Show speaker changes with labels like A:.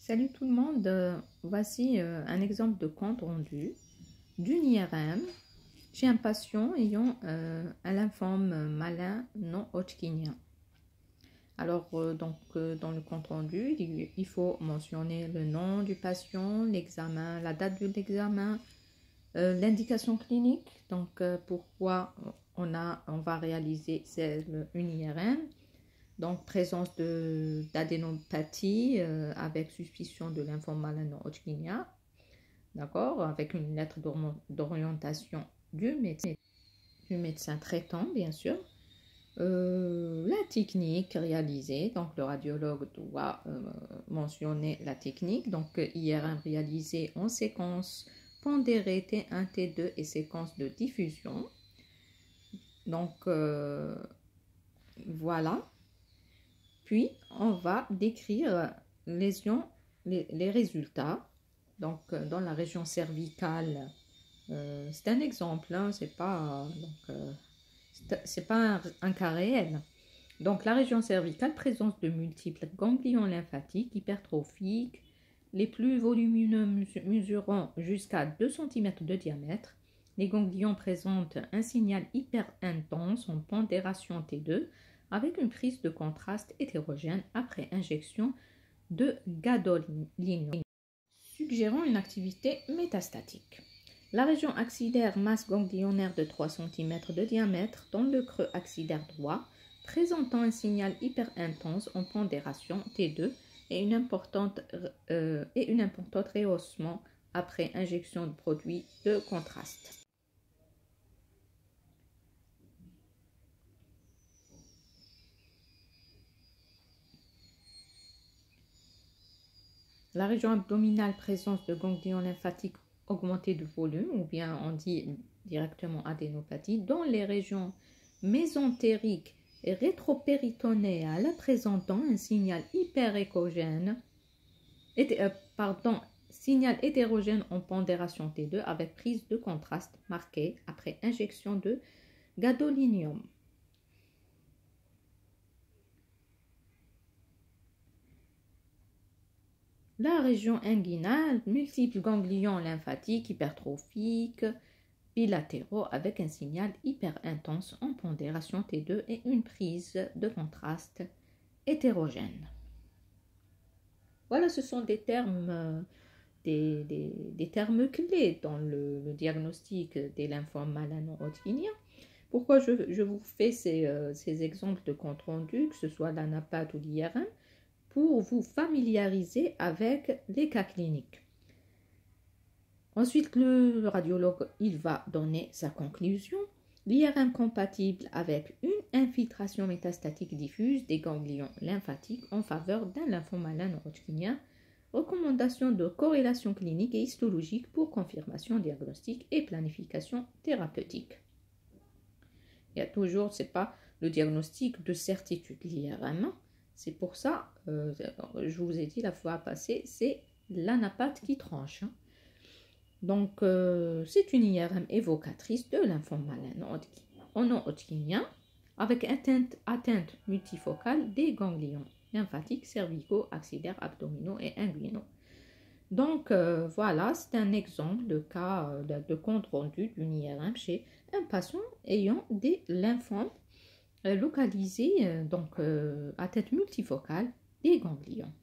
A: Salut tout le monde, voici un exemple de compte rendu d'une IRM chez un patient ayant un lymphome malin non hodgkinien. Alors dans le compte rendu, il faut mentionner le nom du patient, l'examen, la date de l'examen, l'indication clinique, donc pourquoi on va réaliser une IRM. Donc, présence d'adénopathie avec suspicion de lymphome malin non hodgkinien, d'accord, avec une lettre d'orientation du médecin traitant, bien sûr. La technique réalisée, donc le radiologue doit mentionner la technique, donc IRM réalisée en séquence pondérée T1, T2 et séquence de diffusion. Donc, voilà. Puis, on va décrire les résultats. Donc, dans la région cervicale, c'est un exemple, hein, c'est pas un cas réel. Donc, la région cervicale, présence de multiples ganglions lymphatiques hypertrophiques, les plus volumineux mesurant jusqu'à 2 cm de diamètre. Les ganglions présentent un signal hyper intense en pondération T2, avec une prise de contraste hétérogène après injection de gadolinium, suggérant une activité métastatique. La région axillaire, masse ganglionnaire de 3 cm de diamètre dans le creux axillaire droit, présentant un signal hyper intense en pondération T2 et une importante rehaussement après injection de produits de contraste. La région abdominale, présence de ganglions lymphatiques augmentés de volume, ou bien on dit directement adénopathie, dans les régions mésentériques et rétropéritonéales, présentant un signal signal hétérogène en pondération T2 avec prise de contraste marquée après injection de gadolinium. La région inguinale, multiples ganglions lymphatiques hypertrophiques bilatéraux avec un signal hyper intense en pondération T2 et une prise de contraste hétérogène. Voilà, ce sont des termes, des termes clés dans le diagnostic des lymphomes malins non hodgkiniens. Pourquoi je vous fais ces exemples de compte rendu, que ce soit l'ANAPAT ou l'IRM, pour vous familiariser avec les cas cliniques. Ensuite, le radiologue, il va donner sa conclusion. L'IRM compatible avec une infiltration métastatique diffuse des ganglions lymphatiques en faveur d'un lymphome malin non hodgkinien. Recommandation de corrélation clinique et histologique pour confirmation diagnostique et planification thérapeutique. Il y a toujours, c'est pas le diagnostic de certitude, l'IRM. C'est pour ça, je vous ai dit la fois passée, c'est l'ANAPAT qui tranche. Donc, c'est une IRM évocatrice de lymphome malin non hodgkinien avec atteinte multifocale des ganglions lymphatiques cervicaux, axillaires, abdominaux et inguinaux. Donc, voilà, c'est un exemple de cas de compte rendu d'une IRM chez un patient ayant des lymphomes localisés à tête multifocale des ganglions.